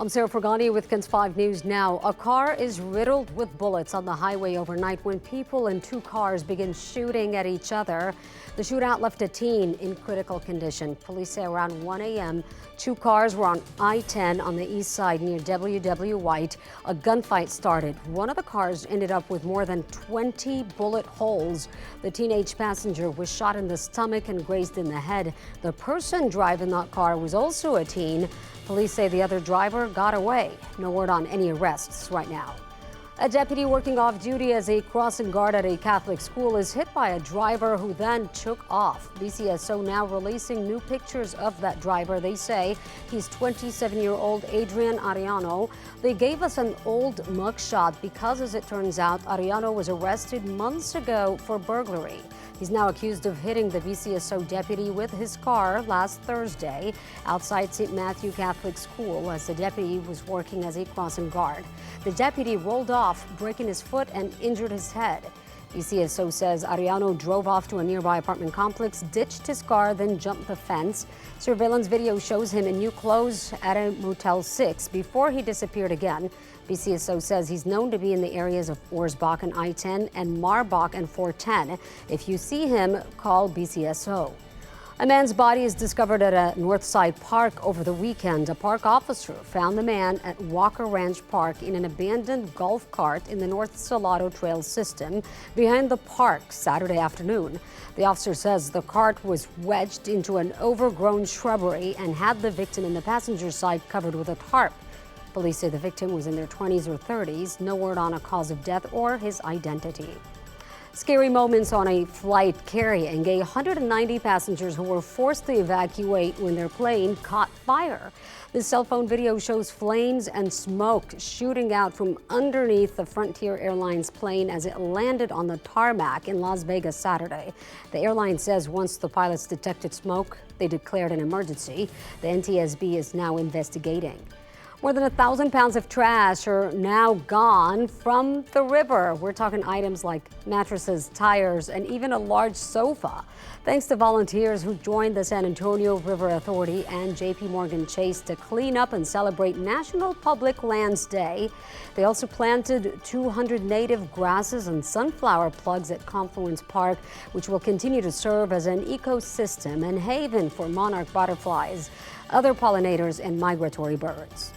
I'm Sarah Fergani with KENS 5 News Now. A car is riddled with bullets on the highway overnight when people in two cars begin shooting at each other. The shootout left a teen in critical condition. Police say around 1 a.m., two cars were on I-10 on the east side near W.W. White. A gunfight started. One of the cars ended up with more than 20 bullet holes. The teenage passenger was shot in the stomach and grazed in the head. The person driving that car was also a teen. Police say the other driver got away. No word on any arrests right now. A deputy working off duty as a crossing guard at a Catholic school is hit by a driver who then took off. BCSO now releasing new pictures of that driver. They say he's 27-year-old Adrian Ariano. They gave us an old mugshot because, as it turns out, Ariano was arrested months ago for burglary. He's now accused of hitting the BCSO deputy with his car last Thursday outside St. Matthew Catholic School as the deputy was working as a crossing guard. The deputy rolled off, breaking his foot and injured his head. BCSO says Ariano drove off to a nearby apartment complex, ditched his car, then jumped the fence. Surveillance video shows him in new clothes at a Motel 6 before he disappeared again. BCSO says he's known to be in the areas of Orsbach and I-10 and Marbach and 410. If you see him, call BCSO. A man's body is discovered at a Northside park over the weekend. A park officer found the man at Walker Ranch Park in an abandoned golf cart in the North Salado Trail system behind the park Saturday afternoon. The officer says the cart was wedged into an overgrown shrubbery and had the victim in the passenger side covered with a tarp. Police say the victim was in their 20s or 30s. No word on a cause of death or his identity. Scary moments on a flight carrying 190 passengers who were forced to evacuate when their plane caught fire. The cell phone video shows flames and smoke shooting out from underneath the Frontier Airlines plane as it landed on the tarmac in Las Vegas Saturday. The airline says once the pilots detected smoke, they declared an emergency. The NTSB is now investigating. More than 1,000 pounds of trash are now gone from the river. We're talking items like mattresses, tires, and even a large sofa. Thanks to volunteers who joined the San Antonio River Authority and JP Morgan Chase to clean up and celebrate National Public Lands Day. They also planted 200 native grasses and sunflower plugs at Confluence Park, which will continue to serve as an ecosystem and haven for monarch butterflies, other pollinators, and migratory birds.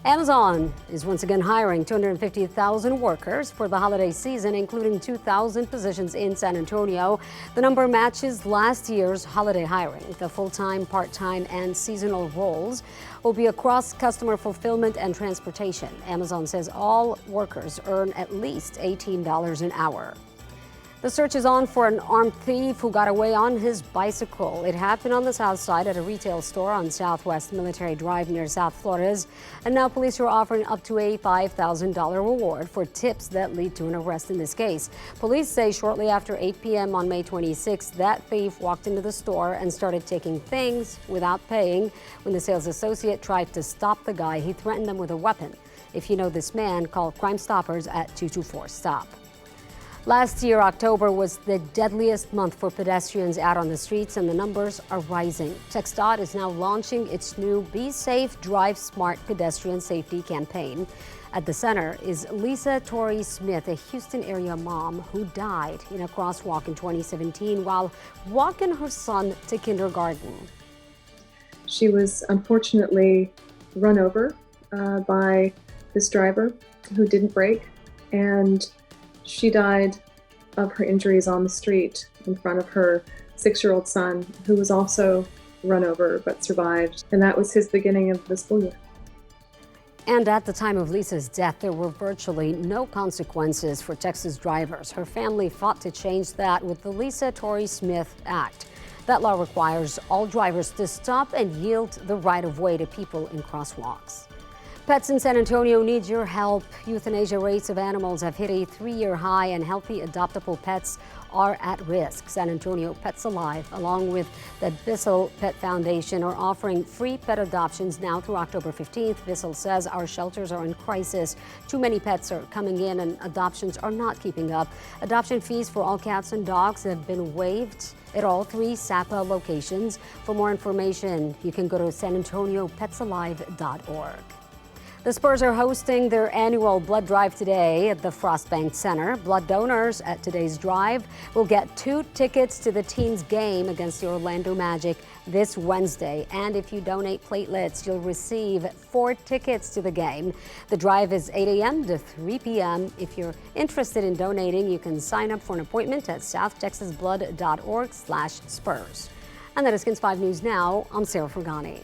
Amazon is once again hiring 250,000 workers for the holiday season, including 2,000 positions in San Antonio. The number matches last year's holiday hiring. The full-time, part-time, and seasonal roles will be across customer fulfillment and transportation. Amazon says all workers earn at least $18 an hour. The search is on for an armed thief who got away on his bicycle. It happened on the south side at a retail store on Southwest Military Drive near South Flores. And now police are offering up to a $5,000 reward for tips that lead to an arrest in this case. Police say shortly after 8 p.m. on May 26, that thief walked into the store and started taking things without paying. When the sales associate tried to stop the guy, he threatened them with a weapon. If you know this man, call Crime Stoppers at 224-STOP. Last year, October was the deadliest month for pedestrians out on the streets, and the numbers are rising. TxDOT is now launching its new Be Safe, Drive Smart pedestrian safety campaign. At the center is Lisa Torrey Smith, a Houston area mom who died in a crosswalk in 2017 while walking her son to kindergarten. She was unfortunately run over by this driver who didn't brake, and she died of her injuries on the street in front of her 6-year-old son, who was also run over but survived. And that was his beginning of the school year. And at the time of Lisa's death, there were virtually no consequences for Texas drivers. Her family fought to change that with the Lisa Torrey Smith Act. That law requires all drivers to stop and yield the right-of-way to people in crosswalks. Pets in San Antonio need your help. Euthanasia rates of animals have hit a 3-year high, and healthy adoptable pets are at risk. San Antonio Pets Alive, along with the Bissell Pet Foundation, are offering free pet adoptions now through October 15th. Bissell says our shelters are in crisis. Too many pets are coming in and adoptions are not keeping up. Adoption fees for all cats and dogs have been waived at all 3 SAPA locations. For more information, you can go to sanantoniopetsalive.org. The Spurs are hosting their annual blood drive today at the Frostbank Center. Blood donors at today's drive will get 2 tickets to the team's game against the Orlando Magic this Wednesday. And if you donate platelets, you'll receive 4 tickets to the game. The drive is 8 a.m. to 3 p.m. If you're interested in donating, you can sign up for an appointment at southtexasblood.org/Spurs. And that is KINS 5 News Now. I'm Sarah Frugani.